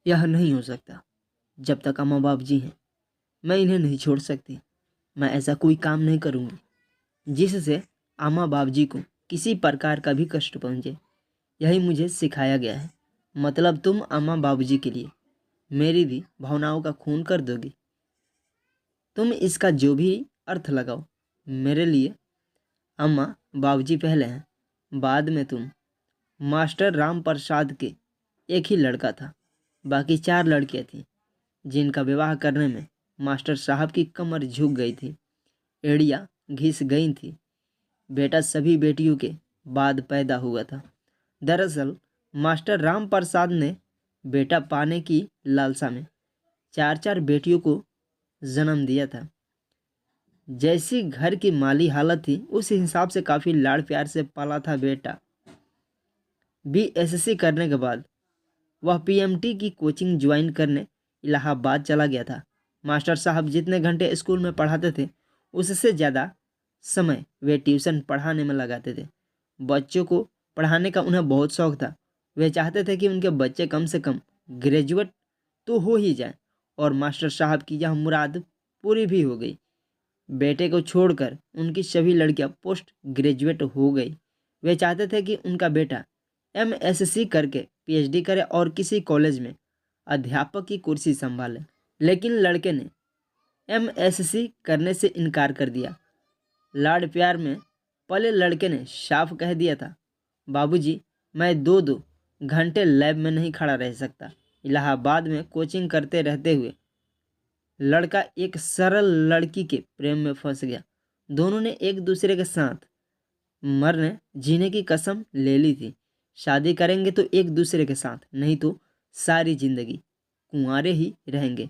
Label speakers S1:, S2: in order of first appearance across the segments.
S1: यह नहीं हो सकता। जब तक अम्मा बाबूजी हैं मैं इन्हें नहीं छोड़ सकती। मैं ऐसा कोई काम नहीं करूँगी जिससे अम्मा बाबूजी को किसी प्रकार का भी कष्ट पहुँचे। यही मुझे सिखाया गया है। मतलब तुम अम्मा बाबूजी के लिए मेरी भी भावनाओं का खून कर दोगी। तुम इसका जो भी अर्थ लगाओ, मेरे लिए अम्मा बाबूजी पहले हैं, बाद में तुम। मास्टर राम प्रसाद के एक ही लड़का था, बाकी 4 लड़कियां थीं जिनका विवाह करने में मास्टर साहब की कमर झुक गई थी, एड़ियाँ घिस गई थी। बेटा सभी बेटियों के बाद पैदा हुआ था। दरअसल मास्टर राम प्रसाद ने बेटा पाने की लालसा में 4 बेटियों को जन्म दिया था। जैसी घर की माली हालत थी उस हिसाब से काफ़ी लाड़ प्यार से पाला था बेटा। बीएससी करने के बाद वह पीएमटी की कोचिंग ज्वाइन करने इलाहाबाद चला गया था। मास्टर साहब जितने घंटे स्कूल में पढ़ाते थे उससे ज़्यादा समय वे ट्यूशन पढ़ाने में लगाते थे। बच्चों को पढ़ाने का उन्हें बहुत शौक था। वे चाहते थे कि उनके बच्चे कम से कम ग्रेजुएट तो हो ही जाए, और मास्टर साहब की यह मुराद पूरी भी हो गई। बेटे को छोड़कर उनकी सभी लड़कियां पोस्ट ग्रेजुएट हो गई। वे चाहते थे कि उनका बेटा एमएससी करके पीएचडी करे और किसी कॉलेज में अध्यापक की कुर्सी संभाले, लेकिन लड़के ने एमएससी करने से इनकार कर दिया। लाड़ प्यार में पले लड़के ने साफ कह दिया था, बाबूजी मैं 2-2 घंटे लैब में नहीं खड़ा रह सकता। इलाहाबाद में कोचिंग करते रहते हुए लड़का एक सरल लड़की के प्रेम में फंस गया। दोनों ने एक दूसरे के साथ मरने जीने की कसम ले ली थी। शादी करेंगे तो एक दूसरे के साथ, नहीं तो सारी जिंदगी कुंवारे ही रहेंगे।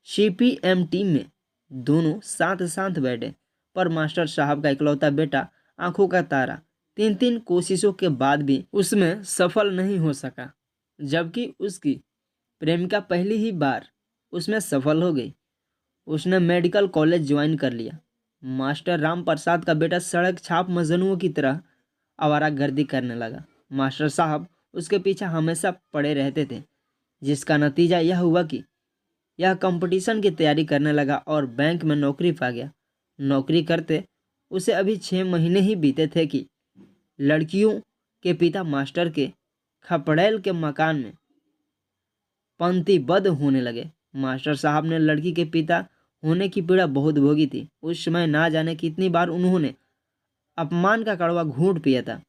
S1: सीपीएम टीम में दोनों साथ साथ बैठे, पर मास्टर साहब का इकलौता बेटा आंखों का तारा 3-3 कोशिशों के बाद भी उसमें सफल नहीं हो सका, जबकि उसकी प्रेमिका पहली ही बार उसमें सफल हो गई। उसने मेडिकल कॉलेज ज्वाइन कर लिया। मास्टर राम प्रसाद का बेटा सड़क छाप मजनुओं की तरह आवारागर्दी करने लगा। मास्टर साहब उसके पीछे हमेशा पड़े रहते थे, जिसका नतीजा यह हुआ कि यह कंपटीशन की तैयारी करने लगा और बैंक में नौकरी पा गया। नौकरी करते उसे अभी 6 महीने ही बीते थे कि लड़कियों के पिता मास्टर के खपड़ैल के मकान में पंक्तिबद्ध होने लगे। मास्टर साहब ने लड़की के पिता होने की पीड़ा बहुत भोगी थी। उस समय ना जाने कितनी बार उन्होंने अपमान का कड़वा घूंट पिया था,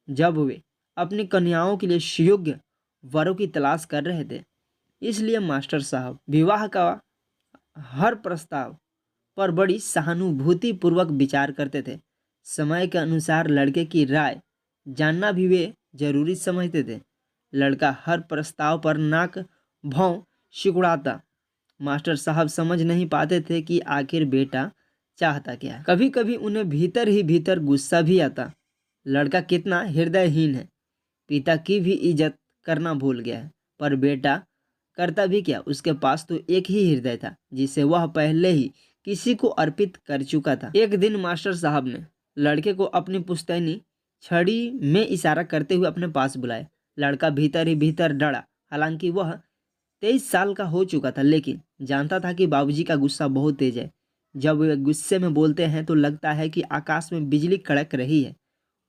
S1: जब वे अपनी कन्याओं के लिए सुयोग्य वरों की तलाश कर रहे थे। इसलिए मास्टर साहब विवाह का हर प्रस्ताव पर बड़ी सहानुभूति पूर्वक विचार करते थे। समय के अनुसार लड़के की राय जानना भी वे जरूरी समझते थे। लड़का हर प्रस्ताव पर नाक भौं सिकुड़ाता। मास्टर साहब समझ नहीं पाते थे कि आखिर बेटा चाहता क्या है। कभी कभी उन्हें भीतर ही भीतर गुस्सा भी आता। लड़का कितना हृदयहीन है, पिता की भी इज्जत करना भूल गया है। पर बेटा करता भी क्या, उसके पास तो एक ही हृदय था जिसे वह पहले ही किसी को अर्पित कर चुका था। एक दिन मास्टर साहब ने लड़के को अपनी पुश्तैनी छड़ी में इशारा करते हुए अपने पास बुलाया। लड़का भीतर ही भीतर डरा। हालांकि वह 23 साल का हो चुका था, लेकिन जानता था कि बाबूजी का गुस्सा बहुत तेज है। जब वे गुस्से में बोलते हैं तो लगता है कि आकाश में बिजली कड़क रही है।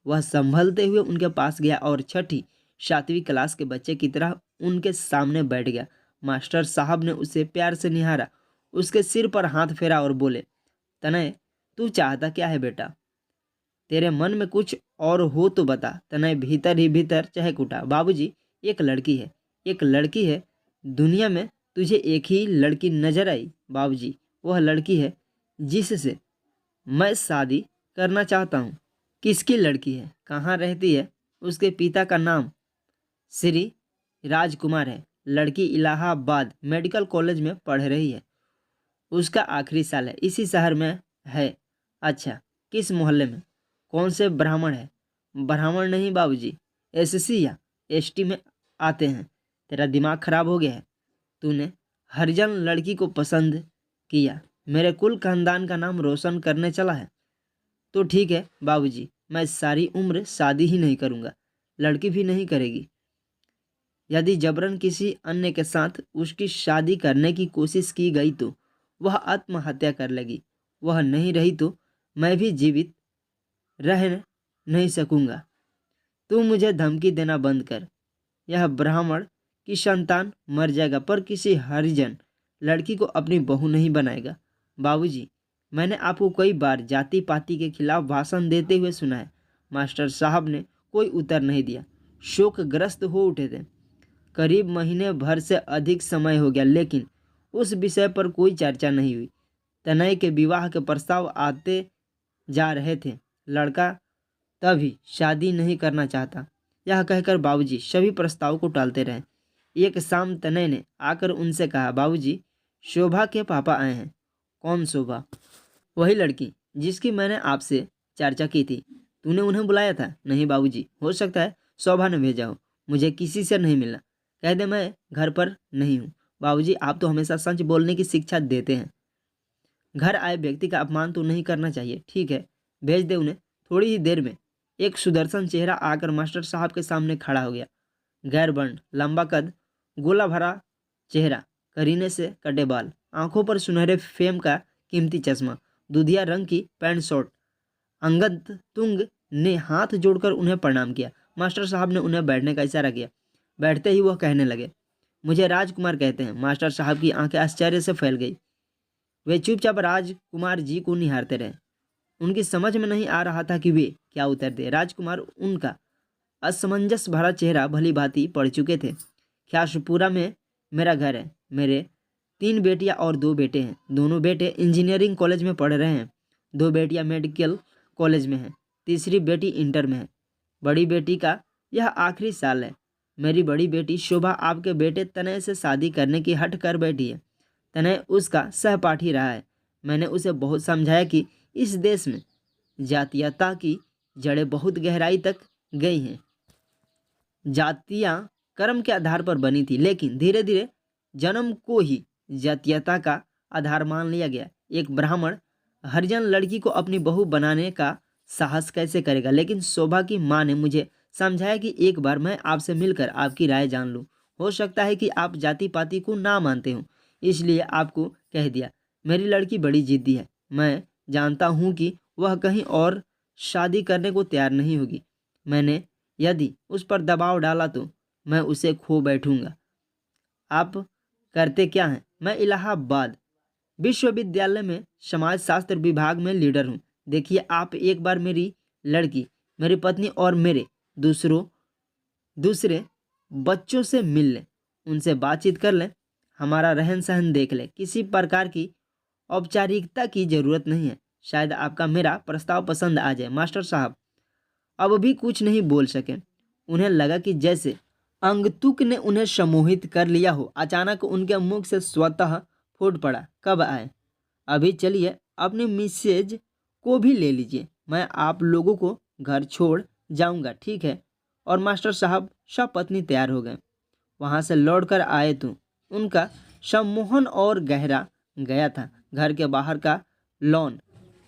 S1: वह संभलते हुए उनके पास गया और छठी 7वीं क्लास के बच्चे की तरह उनके सामने बैठ गया। मास्टर साहब ने उसे प्यार से निहारा, उसके सिर पर हाथ फेरा और बोले, तनय तू चाहता क्या है बेटा? तेरे मन में कुछ और हो तो बता। तनय भीतर ही भीतर चहक उठा, बाबूजी एक लड़की है, एक लड़की है। दुनिया में तुझे एक ही लड़की नजर आई बाबूजी, वह लड़की है जिससे मैं शादी करना चाहता हूँ। किसकी लड़की है, कहाँ रहती है? उसके पिता का नाम श्री राजकुमार है। लड़की इलाहाबाद मेडिकल कॉलेज में पढ़ रही है। उसका आखिरी साल है, इसी शहर में है। अच्छा, किस मोहल्ले में? कौन से ब्राह्मण है? ब्राह्मण नहीं बाबूजी, एससी या एसटी में आते हैं। तेरा दिमाग खराब हो गया है? तूने हरिजन लड़की को पसंद किया, मेरे कुल खानदान का नाम रोशन करने चला है। तो ठीक है बाबूजी, मैं सारी उम्र शादी ही नहीं करूँगा, लड़की भी नहीं करेगी। यदि जबरन किसी अन्य के साथ उसकी शादी करने की कोशिश की गई तो वह आत्महत्या कर लेगी। वह नहीं रही तो मैं भी जीवित रह नहीं सकूंगा। तू मुझे धमकी देना बंद कर। यह ब्राह्मण की संतान मर जाएगा पर किसी हरिजन लड़की को अपनी बहू नहीं बनाएगा। बाबूजी, मैंने आपको कई बार जाति पाति के खिलाफ भाषण देते हुए सुना है। मास्टर साहब ने कोई उत्तर नहीं दिया, शोकग्रस्त हो उठे थे। करीब महीने भर से अधिक समय हो गया लेकिन उस विषय पर कोई चर्चा नहीं हुई। तनय के विवाह के प्रस्ताव आते जा रहे थे। लड़का तभी शादी नहीं करना चाहता। यह कहकर बाबूजी सभी प्रस्ताव को टालते रहे। एक शाम तनय ने आकर उनसे कहा, बाबूजी, शोभा के पापा आए हैं। कौन शोभा? वही लड़की जिसकी मैंने आपसे चर्चा की थी। तूने उन्हें बुलाया था? नहीं बाबूजी, हो सकता है शोभा ने भेजा हो। मुझे किसी से नहीं मिलना। कह दे मैं घर पर नहीं हूँ। बाबूजी, आप तो हमेशा सच बोलने की शिक्षा देते हैं। घर आए व्यक्ति का अपमान तो नहीं करना चाहिए। ठीक है, भेज दे उन्हें। थोड़ी ही देर में एक सुदर्शन चेहरा आकर मास्टर साहब के सामने खड़ा हो गया। गैर वर्ण, लंबा कद, गोला भरा चेहरा, करीने से कटे बाल, आंखों पर सुनहरे फेम का कीमती चश्मा, दूधिया रंग की पैंट शर्ट। अंगद तुंग ने हाथ जोड़कर उन्हें प्रणाम किया। मास्टर साहब ने उन्हें बैठने का इशारा किया। बैठते ही वह कहने लगे, मुझे राजकुमार कहते हैं। मास्टर साहब की आंखें आश्चर्य से फैल गई। वे चुपचाप राजकुमार जी को निहारते रहे। उनकी समझ में नहीं आ रहा था कि वे क्या उत्तर दे। राजकुमार उनका असमंजस भरा चेहरा भली भांति पढ़ चुके थे। ख्यासपुरा में मेरा घर है। मेरे 3 बेटियां और 2 बेटे हैं। दोनों बेटे इंजीनियरिंग कॉलेज में पढ़ रहे हैं। 2 बेटियां मेडिकल कॉलेज में हैं। तीसरी बेटी इंटर में है। बड़ी बेटी का यह आखिरी साल है। मेरी बड़ी बेटी शोभा आपके बेटे तनय से शादी करने की हट कर बैठी है। तनय उसका सहपाठी रहा है। मैंने उसे बहुत समझाया कि इस देश में जातीयता की जड़ें बहुत गहराई तक गई हैं। जातियां कर्म के आधार पर बनी थी लेकिन धीरे धीरे जन्म को ही जातीयता का आधार मान लिया गया। एक ब्राह्मण हरिजन लड़की को अपनी बहू बनाने का साहस कैसे करेगा? लेकिन शोभा की माँ ने मुझे समझाया कि एक बार मैं आपसे मिलकर आपकी राय जान लूँ। हो सकता है कि आप जाति पाति को ना मानते हो, इसलिए आपको कह दिया। मेरी लड़की बड़ी जिद्दी है। मैं जानता हूँ कि वह कहीं और शादी करने को तैयार नहीं होगी। मैंने यदि उस पर दबाव डाला तो मैं उसे खो बैठूंगा। आप करते क्या हैं? मैं इलाहाबाद विश्वविद्यालय में समाजशास्त्र विभाग में लीडर हूँ। देखिए, आप एक बार मेरी लड़की, मेरी पत्नी और मेरे दूसरे बच्चों से मिल लें, उनसे बातचीत कर लें, हमारा रहन सहन देख लें। किसी प्रकार की औपचारिकता की जरूरत नहीं है। शायद आपका मेरा प्रस्ताव पसंद आ जाए। मास्टर साहब अब भी कुछ नहीं बोल सके। उन्हें लगा कि जैसे अंगतुक ने उन्हें सम्मोहित कर लिया हो। अचानक उनके मुख से स्वतः फूट पड़ा, कब आए? अभी चलिए, अपनी मिसेज को भी ले लीजिए। मैं आप लोगों को घर छोड़ जाऊंगा, ठीक है? और मास्टर साहब सब पत्नी तैयार हो गए। वहां से लौटकर आए तो उनका सम्मोहन और गहरा गया था। घर के बाहर का लॉन,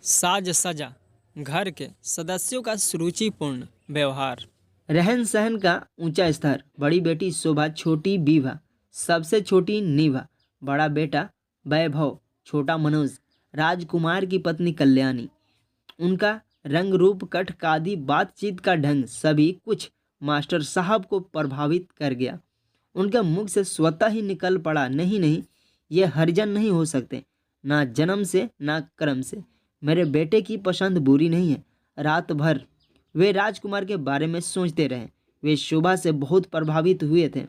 S1: साज सजा, घर के सदस्यों का सुरुचिपूर्ण व्यवहार, रहन सहन का ऊंचा स्तर, बड़ी बेटी शोभा, छोटी विभा, सबसे छोटी निभा, बड़ा बेटा वैभव, छोटा मनोज, राजकुमार की पत्नी कल्याणी, उनका रंग रूप, कठ कादी, बातचीत का ढंग, सभी कुछ मास्टर साहब को प्रभावित कर गया। उनके मुख से स्वतः ही निकल पड़ा, नहीं नहीं, ये हरिजन नहीं हो सकते, ना जन्म से ना कर्म से। मेरे बेटे की पसंद बुरी नहीं है। रात भर वे राजकुमार के बारे में सोचते रहे। वे शोभा से बहुत प्रभावित हुए थे।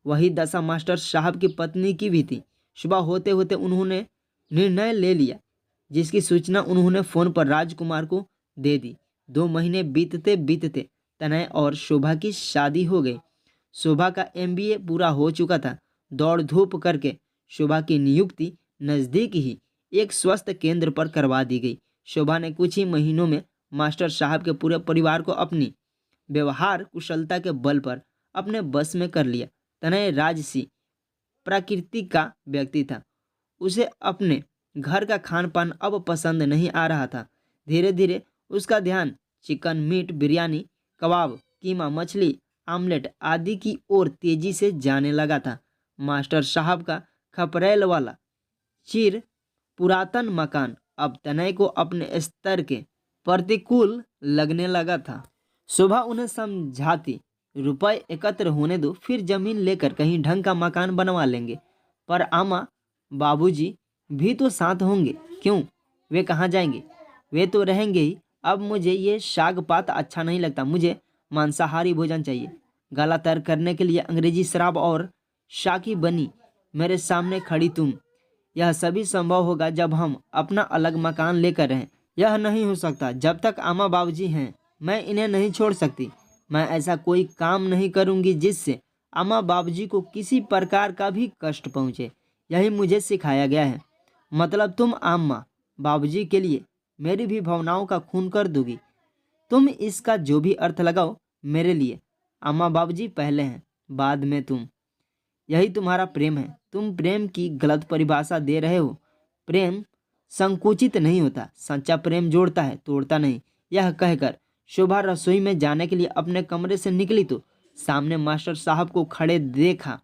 S1: वही दशा मास्टर साहब की पत्नी की भी थी। सुबह होते होते उन्होंने निर्णय ले लिया, जिसकी सूचना उन्होंने फ़ोन पर राजकुमार को दे दी। 2 महीने बीतते बीतते तनय और शोभा की शादी हो गई। शोभा का MBA पूरा हो चुका था। दौड़ धूप करके शोभा की नियुक्ति नज़दीक ही एक स्वास्थ्य केंद्र पर करवा दी गई। शोभा ने कुछ ही महीनों में मास्टर साहब के पूरे परिवार को अपनी व्यवहार कुशलता के बल पर अपने बस में कर लिया। तनय राजसी प्रकृति का व्यक्ति था। उसे अपने घर का खान पान अब पसंद नहीं आ रहा था। धीरे धीरे उसका ध्यान चिकन, मीट, बिरयानी, कबाब, कीमा, मछली आमलेट आदि की ओर तेजी से जाने लगा था। मास्टर साहब का खपरेल वाला चिर पुरातन मकान अब तनय को अपने स्तर के प्रतिकूल लगने लगा था। सुबह उन्हें समझाती, रुपए एकत्र होने दो, फिर जमीन लेकर कहीं ढंग का मकान बनवा लेंगे। पर आमा बाबूजी भी तो साथ होंगे। क्यों, वे कहाँ जाएंगे? वे तो रहेंगे ही। अब मुझे ये शाग पात अच्छा नहीं लगता, मुझे मांसाहारी भोजन चाहिए। गला तर करने के लिए अंग्रेजी शराब और शाकी बनी मेरे सामने खड़ी तुम। यह सभी संभव होगा जब हम अपना अलग मकान लेकर रहें। यह नहीं हो सकता जब तक आमा बाबूजी हैं। मैं इन्हें नहीं छोड़ सकती। मैं ऐसा कोई काम नहीं करूंगी जिससे आमा बाबूजी को किसी प्रकार का भी कष्ट पहुंचे। यही मुझे सिखाया गया है। मतलब तुम आमा बाबूजी के लिए मेरी भी भावनाओं का खून कर दोगी। तुम इसका जो भी अर्थ लगाओ, मेरे लिए आमा बाबूजी पहले हैं, बाद में तुम। यही तुम्हारा प्रेम है। तुम प्रेम की गलत परिभाषा दे रहे हो। प्रेम संकुचित नहीं होता, सच्चा प्रेम जोड़ता है, तोड़ता नहीं। यह कहकर शोभा रसोई में जाने के लिए अपने कमरे से निकली तो सामने मास्टर साहब को खड़े देखा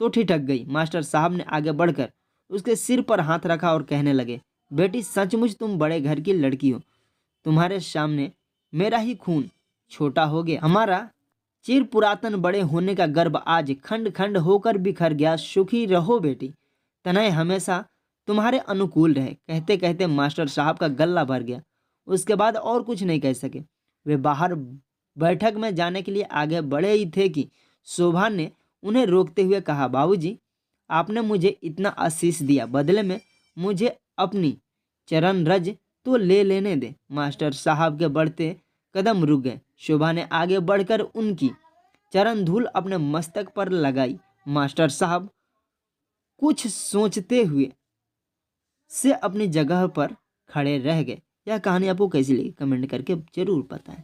S1: तो ठिठक गई। मास्टर साहब ने आगे बढ़कर उसके सिर पर हाथ रखा और कहने लगे, बेटी सचमुच तुम बड़े घर की लड़की हो। तुम्हारे सामने मेरा ही खून छोटा हो गया। हमारा चिर पुरातन बड़े होने का गर्व आज खंड खंड होकर बिखर गया। सुखी रहो बेटी, तनय हमेशा तुम्हारे अनुकूल रहे। कहते कहते मास्टर साहब का गला भर गया। उसके बाद और कुछ नहीं कह सके। वे बाहर बैठक में जाने के लिए आगे बढ़े ही थे कि शोभा ने उन्हें रोकते हुए कहा, बाबूजी आपने मुझे इतना आशीष दिया, बदले में मुझे अपनी चरण रज तो ले लेने दे। मास्टर साहब के बढ़ते कदम रुक गए। शोभा ने आगे बढ़कर उनकी चरण धूल अपने मस्तक पर लगाई। मास्टर साहब कुछ सोचते हुए से अपनी जगह पर खड़े रह गए। यह कहानी आपको कैसी लगी कमेंट करके जरूर बताएं।